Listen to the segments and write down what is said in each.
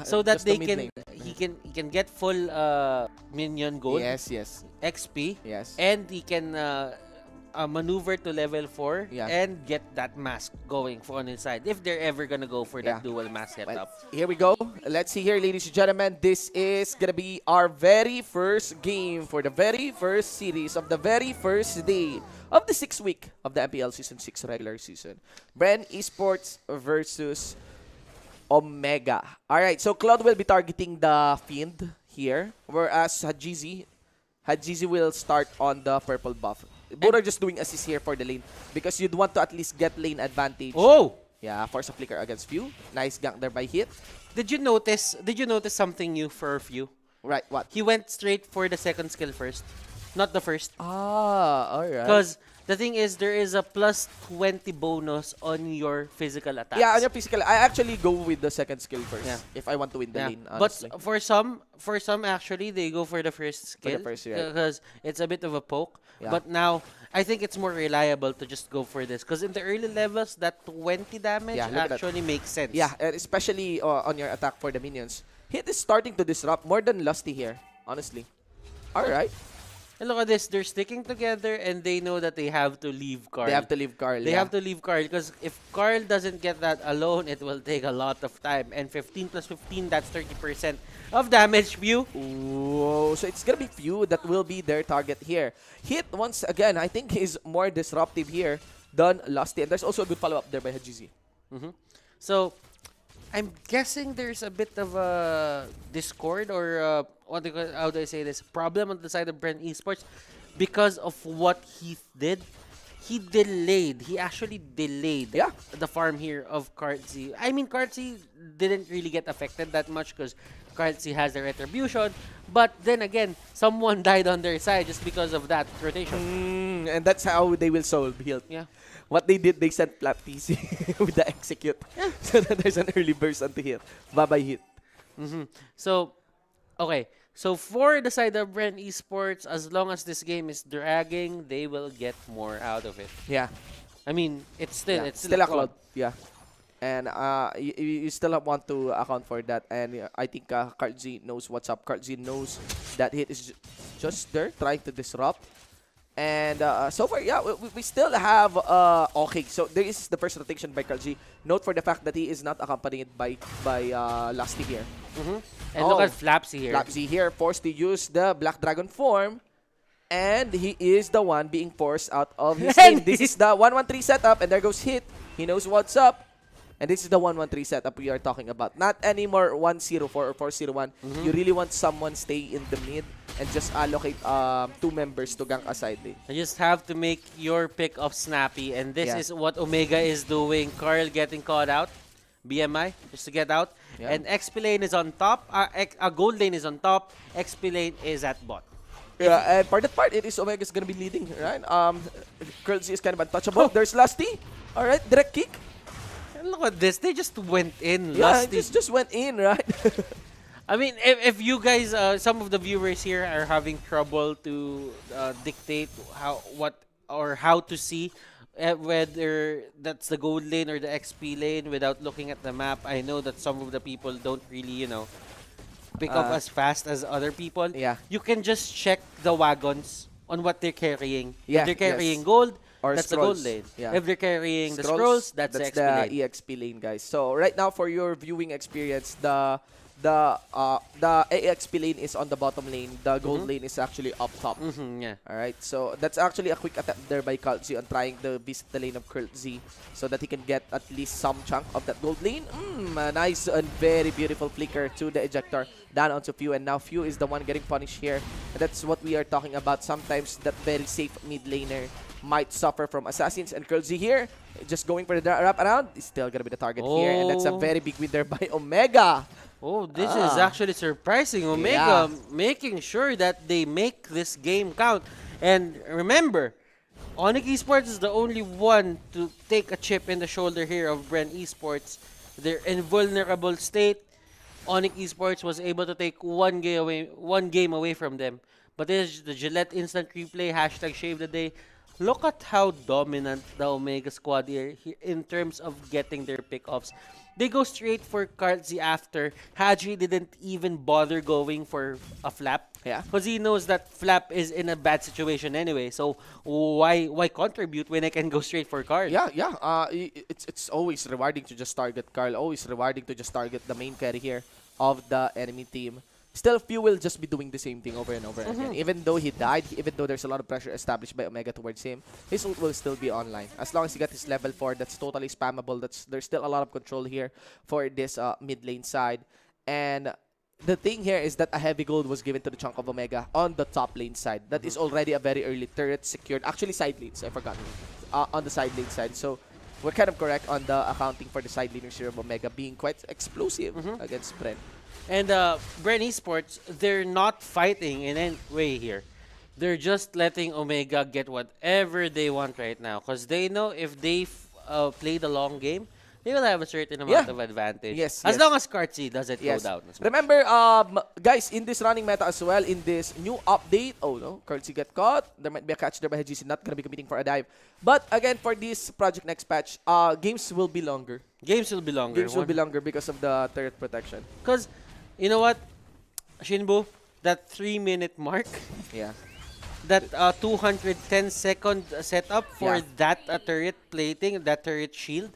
so that just the they mid can lane. he can get full minion gold, Yes, yes, XP, yes. and he can maneuver to level 4 Yeah. and get that mask going for on his side if they're ever gonna go for Yeah. that dual mask Well, setup. here we go. Let's see here, ladies and gentlemen. This is gonna be our very first game for the very first series of the very first day of the 6th week of the MPL Season 6 regular season. Bren Esports versus Omega. Alright, so Cloud will be targeting the Fiend here, whereas Hajizi will start on the purple buff. Both And are just doing assist here for the lane because you'd want to at least get lane advantage. oh, Yeah, force a flicker against Few. Nice gank there by Hit. did you notice something new for Few? Right, what? He went straight for the second skill first, not the first. Ah, alright. Because the thing is, there is a plus 20 bonus on your physical attacks. Yeah, on your physical, I actually go with the second skill first Yeah. if I want to win the Yeah. lane, But honestly. for some actually, they go for the first For the skill first, right. because it's a bit of a poke. Yeah. But now, I think it's more reliable to just go for this because in the early levels, that 20 damage Yeah, look at that. actually makes sense. Yeah, and especially on your attack for the minions. Hit is starting to disrupt more than Lusty here, honestly. Alright. And look at this, they're sticking together and they know that they have to leave Carl. They have to leave Carl. They yeah. have to leave Carl because if Carl doesn't get that alone, it will take a lot of time. And 15 plus 15, that's 30% of damage view. Whoa, so it's gonna be Few that will be their target here. Hit, once again, I think is more disruptive here than Lusty. And there's also a good follow-up there by Hajizi. So, I'm guessing there's a bit of a discord or how do I say this? Problem on the side of Bren Esports because of what Heath did. He actually delayed Yeah. the farm here of Kartzi. I mean, Kartzi didn't really get affected that much because Kartzi has the retribution. But then again, someone died on their side just because of that rotation. And that's how they will solve build. Yeah. What they did, they sent Flap PC with the execute. So that there's an early burst onto Hit. Bye-bye Hit. So, okay. So for the side of Bren Esports, as long as this game is dragging, they will get more out of it. Yeah. I mean, it's still Yeah. it's still a Cloud. Yeah. And you still want to account for that. And I think Kartzi knows what's up. Kartzi knows that Hit is just there trying to disrupt. And so far, yeah, we still have okay. So there is the first rotation by Kartzi. Note for the fact that he is not accompanied by Lusty here. And look at Flapsy here. Flapsy here forced to use the Black Dragon form. And he is the one being forced out of his And game. This is the 1-1-3 setup. And there goes Hit. He knows what's up. And this is the 1-1-3 setup we are talking about. Not anymore 1-0-4 or 4-0-1. You really want someone stay in the mid and just allocate 2 members to gank aside. You just have to make your pick of Snappy. And this Yeah. is what Omega is doing. Carl getting caught out. BMI, just to get out. Yeah. And XP lane is on top. Gold lane is on top. XP lane is at bot. Yeah, and for that part, it is Omega's gonna be leading, right? Curls is kind of untouchable. There's Lusty. Alright, direct kick. And look at this. They just went in. Yeah, Lusty. it just went in, right? I mean, if you guys, some of the viewers here are having trouble to dictate how to see whether that's the gold lane or the XP lane without looking at the map, I know that some of the people don't really, pick up as fast as other people. Yeah. You can just check the wagons on what they're carrying. Yeah, If they're carrying yes. gold, Or that's scrolls. the gold lane. Yeah. If they're carrying the scrolls, that's the XP lane. EXP lane, guys. So right now, for your viewing experience, the AXP lane is on the bottom lane. The gold lane is actually up top. Yeah. All right, so that's actually a quick attempt there by Kalzi on trying to visit the lane of Kurtz so that he can get at least some chunk of that gold lane. A nice and very beautiful flicker to the ejector down onto Few, and now Few is the one getting punished here. And that's what we are talking about. Sometimes that very safe mid laner might suffer from assassins, and Kurtz here just going for the wrap around is still gonna be the target here, and that's a very big win there by Omega. Oh, this is actually surprising. Omega making sure that they make this game count. And remember, Onyx Esports is the only one to take a chip in the shoulder here of Bren Esports. Their invulnerable state. Onyx Esports was able to take one game away from them. But this is the Gillette instant replay, hashtag shave the day. Look at how dominant the Omega squad here in terms of getting their pickoffs. they go straight for Kartzi after. Haji didn't even bother going for a flap. Yeah. Because he knows that flap is in a bad situation anyway. So why contribute when I can go straight for Karl? Yeah, yeah. It's always rewarding to just target Carl. Always rewarding to just target the main carry here of the enemy team. Still, Few will just be doing the same thing over and over again. Even though he died, even though there's a lot of pressure established by Omega towards him, his ult will still be online. As long as he got his level 4, that's totally spammable. There's still a lot of control here for this mid lane side. And the thing here is that a heavy gold was given to the chunk of Omega on the top lane side. That is already a very early turret secured. Actually, side lanes, I forgot. On the side lane side. So we're kind of correct on the accounting for the side laners here of Omega being quite explosive against Bren. And Bren Esports, they're not fighting in any way here. They're just letting Omega get whatever they want right now. Because they know if they play the long game, they will have a certain amount of advantage. Yes, as long as Kartzi doesn't go down. Remember, guys, in this running meta as well, in this new update, oh no, Curtsy get caught. There might be a catch there by HGC, not going to be competing for a dive. But again, for this Project Next patch, games will be longer. Games will be longer. Games will be longer because of the turret protection. Because, you know what, Shinbu, that 3-minute mark, Yeah. that 210-second setup for that turret plating, that turret shield,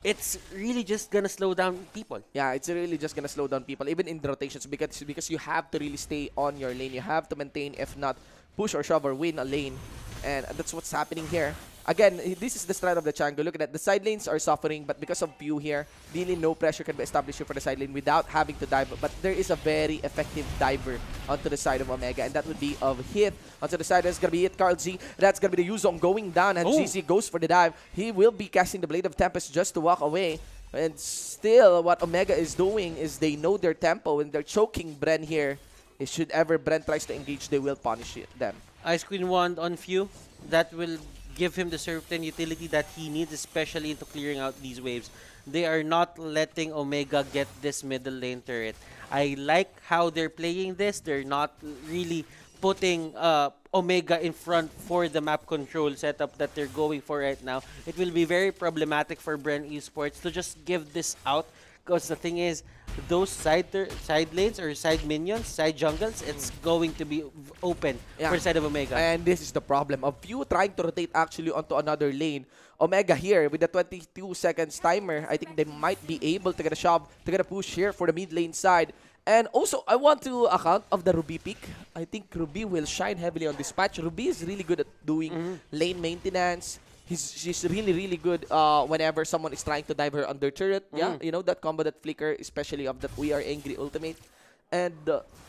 it's really just gonna slow down people. Yeah, it's really just gonna slow down people, even in the rotations, because you have to really stay on your lane. You have to maintain, if not push or shove or win a lane, and that's what's happening here. Again, this is the strat of the jungle. Look at that. The side lanes are suffering, but because of Pew here, really no pressure can be established here for the side lane without having to dive. But there is a very effective diver onto the side of Omega, and that would be of Hit. Onto the side, that's going to be it, Carl Z. That's going to be the Yuzong going down, and ZZ goes for the dive. He will be casting the Blade of Tempest just to walk away. And still, what Omega is doing is they know their tempo, and they're choking Bren here. If should ever Bren tries to engage, they will punish them. Ice Queen Wand on Few, that will give him the certain utility that he needs, especially into clearing out these waves. They are not letting Omega get this middle lane turret. I like how they're playing this. They're not really putting Omega in front for the map control setup that they're going for right now. It will be very problematic for Bren Esports to just give this out, because the thing is, those side lanes or side minions, side jungles, it's going to be open for the side of Omega. And this is the problem of you trying to rotate actually onto another lane. Omega here with the 22 seconds timer, I think they might be able to get a shove, to get a push here for the mid lane side. And also, I want to account of the Ruby pick. I think Ruby will shine heavily on this patch. Ruby is really good at doing lane maintenance. She's really, really good whenever someone is trying to dive her under turret. Yeah, you know, that combo, that flicker, especially of that We Are Angry ultimate. And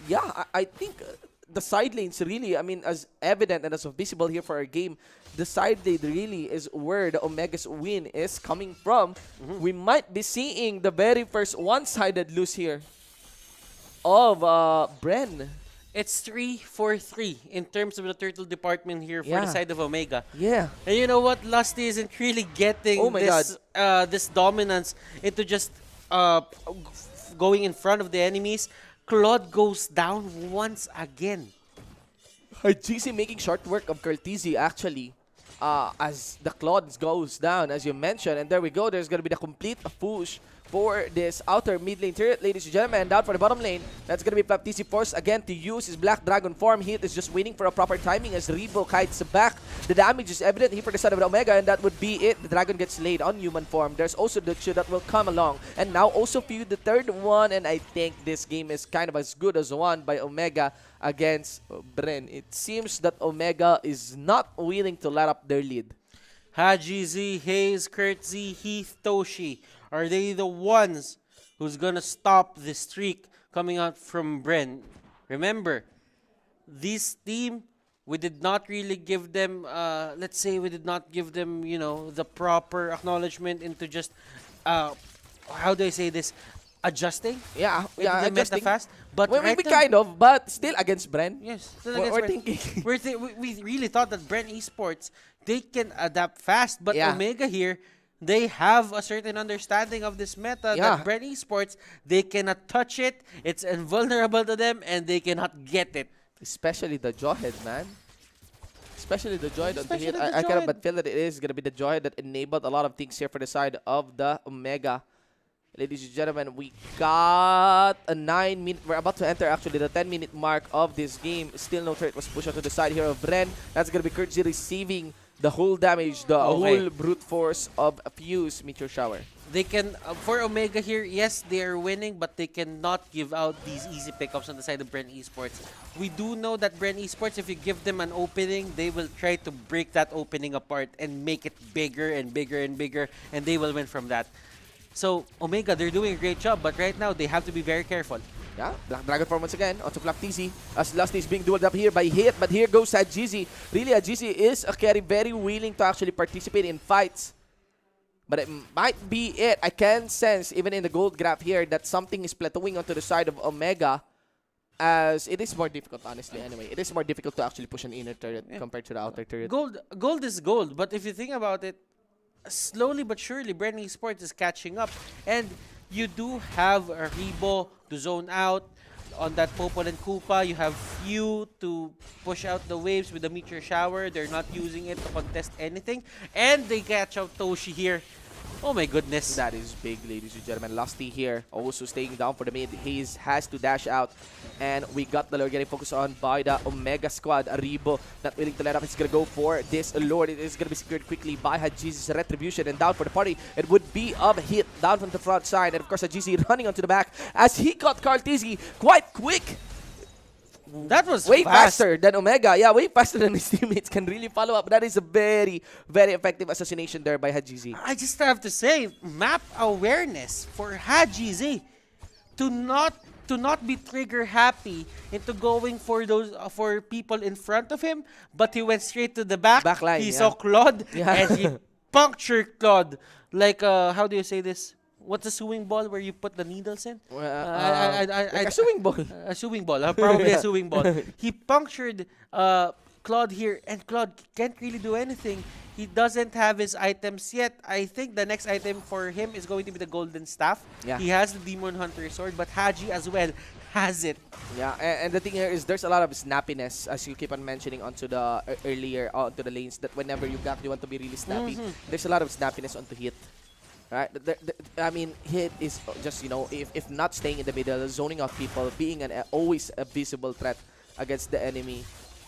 yeah, I think the side lanes really, I mean, as evident and as visible here for our game, the side lane really is where the Omega's win is coming from. We might be seeing the very first one-sided lose here of Bren. It's 3-4-3 in terms of the turtle department here for the side of Omega. Yeah. And you know what? Lusty isn't really getting this dominance into just going in front of the enemies. Claude goes down once again. GC making short work of Curtizi actually as the Claude goes down, as you mentioned. And there we go. There's going to be the complete push for this outer mid lane turret, ladies and gentlemen. And down for the bottom lane, that's going to be Plaptisi forced again to use his Black Dragon form. Hit is just waiting for a proper timing as Rebo kites back. The damage is evident here for the side of the Omega, and that would be it. The Dragon gets laid on human form. There's also Duchu that will come along. And now also Few, the third one, and I think this game is kind of as good as won by Omega against Bren. It seems that Omega is not willing to let up their lead. Haji Z, Hayes, Kurt Z, Heath, Toshi. Are they the ones who's gonna stop the streak coming out from Bren? Remember, this team, we did not really give them, let's say we did not give them, you know, the proper acknowledgement into just, how do I say this, adjusting? Yeah, adjusting. Fast, but we kind of, but still against Bren. Yes, still against Bren. Thinking. We really thought that Bren Esports, they can adapt fast, but Omega here, they have a certain understanding of this meta that Bren Esports, they cannot touch it, it's invulnerable to them, and they cannot get it. Especially the Jawhead, man. Especially the Jawhead on the hit. I kind of feel that it is going to be the Jawhead that enabled a lot of things here for the side of the Omega. Ladies and gentlemen, we got a 9-minute. We're about to enter actually the 10-minute mark of this game. Still no turret was pushed out to the side here of Bren. That's going to be Kurtzy receiving the whole damage, the whole brute force of a Fuse Meteor Shower. They can, for Omega here, yes, they are winning, but they cannot give out these easy pickups on the side of Bren Esports. We do know that Bren Esports, if you give them an opening, they will try to break that opening apart and make it bigger and bigger and bigger, and they will win from that. So, Omega, they're doing a great job, but right now, they have to be very careful. Yeah, Black Dragon form once again onto Flaptizi as Lusty is being dueled up here by Hit, but here goes Ajizi. Really, Ajizi is a carry very willing to actually participate in fights. But it might be it. I can sense, even in the gold graph here, that something is plateauing onto the side of Omega, as it is more difficult, honestly, anyway. It is more difficult to actually push an inner turret compared to the outer turret. Gold is gold, but if you think about it, slowly but surely, Bren Esports is catching up. And you do have a Rebo to zone out on that Popol and Koopa. You have Few to push out the waves with the Meteor Shower. They're not using it to contest anything. And they catch out Toshi here. Oh my goodness. That is big, ladies and gentlemen. Lusty here also staying down for the mid. He has to dash out. And we got the Lord getting focused on by the Omega squad. Aribo not willing to let up. He's going to go for this Lord. It is going to be secured quickly by Hajizi's Retribution. And down for the party, it would be a hit down from the front side. And of course, Hajizi running onto the back as he got Karltizi quite quick. That was way fast. faster than Omega. Yeah, way faster than his teammates can really follow up. That is a very, very effective assassination there by Hajizi. I just have to say, map awareness for Hajizi to not be trigger happy into going for those for people in front of him, but he went straight to the back line. He saw Claude and he punctured Claude like how do you say this? What's a sewing ball where you put the needles in? Like a sewing ball. A sewing ball. Probably a sewing ball. He punctured Claude here, and Claude can't really do anything. He doesn't have his items yet. I think the next item for him is going to be the Golden Staff. Yeah. He has the Demon Hunter Sword, but Haji as well has it. Yeah, and the thing here is there's a lot of snappiness, as you keep on mentioning onto the earlier onto the lanes, that whenever you want to be really snappy, there's a lot of snappiness onto Hit. Right, I mean, Hit is just, you know, if not staying in the middle, zoning out people, being always a visible threat against the enemy.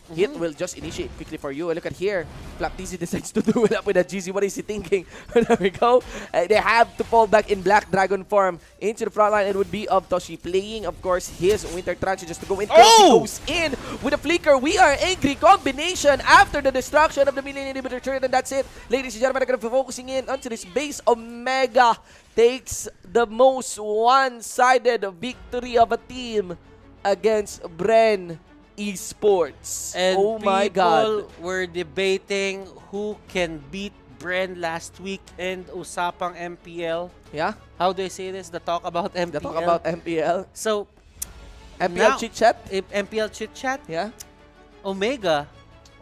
Hit will just initiate quickly for you. Look at here. Flaptizi decides to do it up with a GZ. What is he thinking? There we go. They have to fall back in Black Dragon form into the front line. It would be of Toshi playing, of course, his Winter Trance just to go in. Oh! He goes in with a flicker. We are angry combination after the destruction of the Million Inhibitor turret, and that's it. Ladies and gentlemen, I'm going to be focusing in onto this base. Omega takes the most one-sided victory of a team against Bren Esports. And oh my God. people were debating who can beat Bren last week in Usapang MPL. Yeah? How do I say this? The talk about MPL. The talk about MPL. So, MPL now, chit chat? MPL chit chat? Yeah? Omega.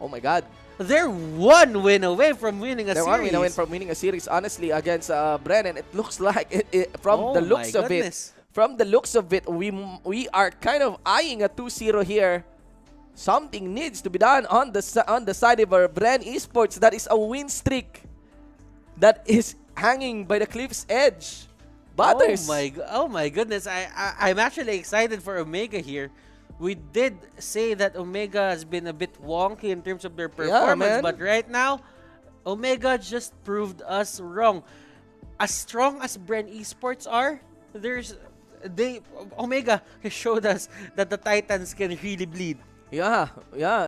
Oh my God. They're one win away from winning a series. They're one win away from winning a series, honestly, against Bren. And it looks like, from the looks of it, from the looks of it, we are kind of eyeing a 2-0 here. Something needs to be done on the side of our Bren Esports. That is a win streak that is hanging by the cliff's edge. Butters. Oh my goodness. I'm actually excited for Omega here. We did say that Omega has been a bit wonky in terms of their performance, but right now, Omega just proved us wrong. As strong as Bren Esports are, Omega has showed us that the Titans can really bleed. Yeah, yeah.